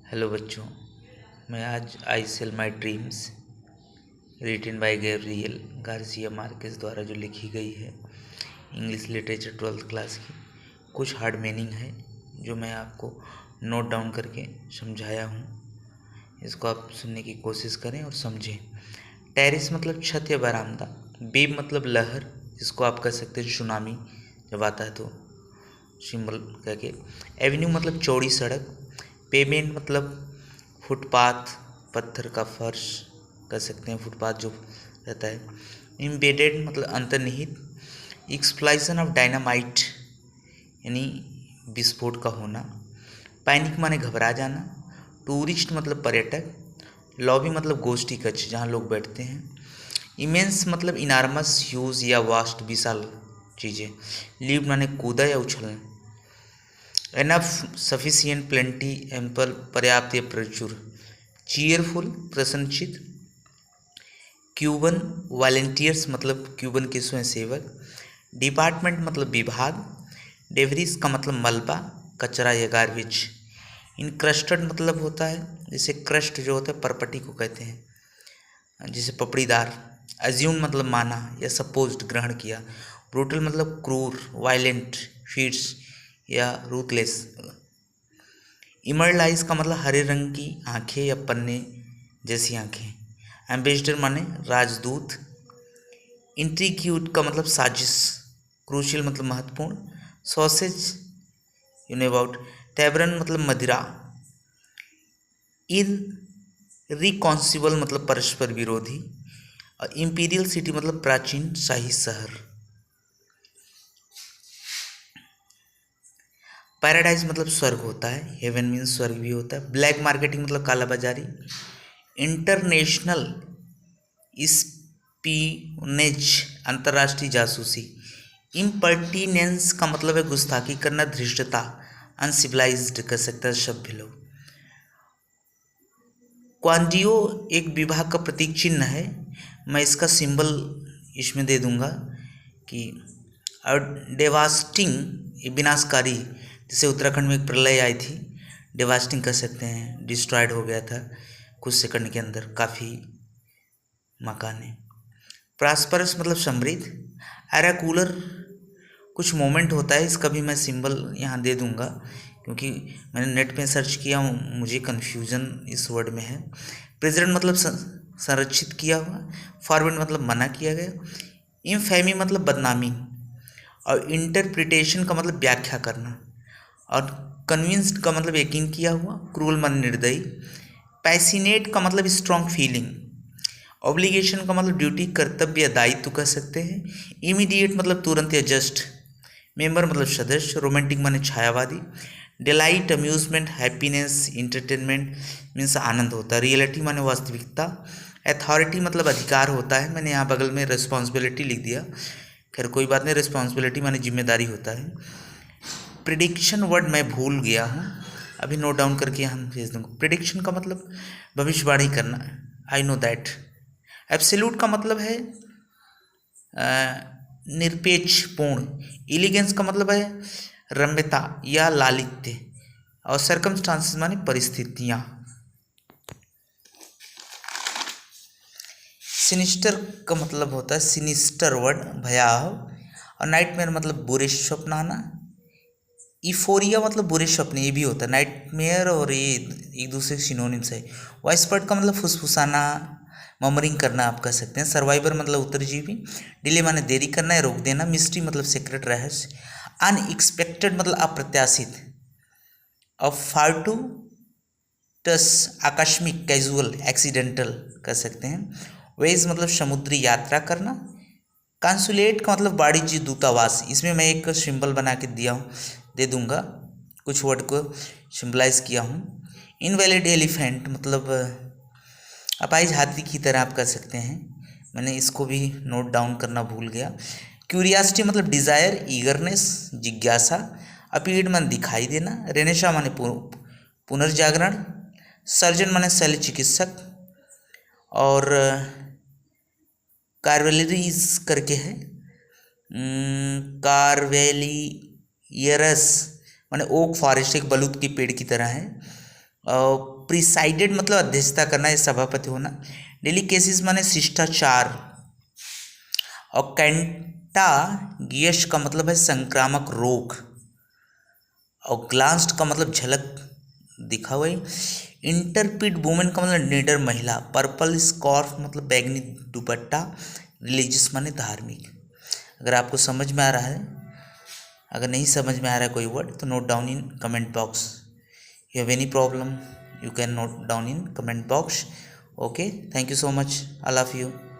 Hello बच्चों, मैं आज I sell my dreams written by Gabriel Garcia Marquez द्वारा जो लिखी गई है इंग्लिश लिटरेचर 12th क्लास की कुछ हार्ड मीनिंग है जो मैं आपको नोट डाउन करके समझाया हूँ। इसको आप सुनने की कोशिश करें और समझें। टेरिस मतलब छत या बरामदा। वेव मतलब लहर, जिसको आप कह सकते हैं सुनामी जब आता है तो सिंबल कह के। एवेन्यू मतलब चौड़ी सड़क। पेमेंट मतलब फुटपाथ, पत्थर का फर्श कह सकते हैं, फुटपाथ जो रहता है। एम्बेडेड मतलब अंतर्निहित। एक्सप्लोजन ऑफ डायनामाइट यानी विस्फोट का होना। पैनिक माने घबरा जाना। टूरिस्ट मतलब पर्यटक। लॉबी मतलब गोष्ठी कक्ष जहाँ लोग बैठते हैं। इमेंस मतलब इनार्मस, ह्यूज या वास्ट, विशाल चीज़ें। लीव माने कूदा या उछलना। एनफ, सफिशियंट, प्लेंटी, एम्पल, पर्याप्त या प्रचुर। चीयरफुल, प्रसन्नचित। क्यूबन, वॉलेंटियर्स मतलब क्यूबन के स्वयंसेवक। डिपार्टमेंट मतलब विभाग। डेवरीज का मतलब मलबा, कचरा या गार्बेज। इनक्रस्टेड मतलब होता है जैसे क्रस्ट जो होता है परपटी को कहते हैं, जैसे पपड़ीदार। अज्यूम मतलब माना या सपोज्ड, ग्रहण किया। ब्रूटल मतलब क्रूर, वायलेंट, फीट्स या रूथलेस। इमर्लाइज का मतलब हरे रंग की आंखें या पन्ने जैसी आंखें। एम्बेसडर माने राजदूत। इंट्रीक्यूट का मतलब साजिश। क्रूशियल मतलब महत्वपूर्ण। Sausage you know about. Tavern मतलब मदिरा। इररिकॉन्सिबल मतलब परस्पर विरोधी। और इंपीरियल सिटी मतलब प्राचीन शाही शहर। पैराडाइज मतलब स्वर्ग होता है, हेवन मीन्स स्वर्ग भी होता है। ब्लैक मार्केटिंग मतलब कालाबाजारी। इंटरनेशनल स्पियोनेज अंतर्राष्ट्रीय जासूसी। इम्पर्टिनेंस का मतलब है गुस्ताखी करना, धृष्टता, अनसिविलाइज्ड कह सकता है सभ्य लोग। क्वांडियो एक विभाग का प्रतीक चिन्ह है। मैं इसका सिंबल इसमें दे दूंगा कि और डेवास्टिंग विनाशकारी, जैसे उत्तराखंड में एक प्रलय आई थी, डेवास्टिंग कह सकते हैं, डिस्ट्रॉयड हो गया था कुछ सेकंड के अंदर काफ़ी मकाने। प्रॉस्परस मतलब समृद्ध। एराकूलर कुछ मोमेंट होता है, इसका भी मैं सिंबल यहाँ दे दूंगा क्योंकि मैंने नेट पे सर्च किया, मुझे कन्फ्यूज़न इस वर्ड में है। प्रेजेंट मतलब संरक्षित किया हुआ। फॉरवर्ड मतलब मना किया गया। इनफेमी मतलब बदनामी। और इंटरप्रिटेशन का मतलब व्याख्या करना। और कन्विंस्ड का मतलब यकीन किया हुआ। क्रूल मन निर्दयी। पैसिनेट का मतलब स्ट्रॉन्ग फीलिंग। ऑब्लिगेशन का मतलब ड्यूटी, कर्तव्य या दायित्व कह सकते हैं। इमीडिएट मतलब तुरंत या जस्ट। मेंबर मतलब सदस्य। रोमांटिक माने छायावादी। Delight, amusement, happiness, entertainment means आनंद होता है। रियलिटी माने वास्तविकता। अथॉरिटी मतलब अधिकार होता है, मैंने यहाँ बगल में रिस्पॉन्सिबिलिटी लिख दिया, खैर कोई बात नहीं, रिस्पॉन्सिबिलिटी माने जिम्मेदारी होता है। प्रिडिक्शन वर्ड मैं भूल गया हूँ, अभी नोट डाउन करके हम भेज दूँगा। प्रिडिक्शन का मतलब भविष्यवाणी करना, आई नो दैट। एब्सोल्यूट का मतलब है निरपेक्ष, पूर्ण। इलिगेंस का मतलब है रम्यता या लालित्य। और सर्कमस्टांसेस माने परिस्थितियाँ। सिनिस्टर का मतलब होता है, सिनिस्टर वर्ड भयावह। और नाइटमेयर मतलब बुरे स्वप्न आना। इफोरिया मतलब बुरे सपने, ये भी होता है। नाइटमेयर और ये एक दूसरे के सिनोनिम्स है। वाइस्पर्ट का मतलब फुसफुसाना, ममरिंग करना आप कह सकते हैं। सर्वाइवर मतलब उत्तरजीवी। डिले माने देरी करना या रोक देना। मिस्ट्री मतलब सीक्रेट, रहस्य। अनएक्सपेक्टेड मतलब अप्रत्याशित। और फार्टूटस आकस्मिक, कैजुअल, एक्सीडेंटल कह सकते हैं। वेज मतलब समुद्री यात्रा करना। कंसुलेट का मतलब वाणिज्य दूतावास, इसमें मैं एक सिंबल बना के दिया हूँ, दे दूंगा, कुछ वर्ड को सिंबलाइज किया हूँ। इनवैलिड एलिफेंट मतलब अपाहिज हाथी की तरह आप कह सकते हैं, मैंने इसको भी नोट डाउन करना भूल गया। क्यूरियासिटी मतलब डिज़ायर, ईगरनेस, जिज्ञासा। अपीड माने दिखाई देना। रेनेशा माने पुनर्जागरण। सर्जन माने शल्य चिकित्सक। और कार्वेलरीज करके है, कार्वेलियरस माने ओक फॉरेस्ट, एक बलूत की पेड़ की तरह है। प्रिसाइडेड मतलब अध्यक्षता करना या सभापति होना। डेलिकेसिस माने शिष्टाचार। और कैंटागियस का मतलब है संक्रामक रोग। और ग्लांस्ड का मतलब झलक दिखा हुआ। इंटरपिड वुमेन का मतलब निडर महिला। पर्पल स्कॉर्फ मतलब बैगनी दुपट्टा। रिलीजियस माने धार्मिक। अगर आपको समझ में आ रहा है, अगर नहीं समझ में आ रहा है कोई वर्ड तो note down in comment box. You have any problem, you can note down in comment box. Okay, thank you so much, I love you.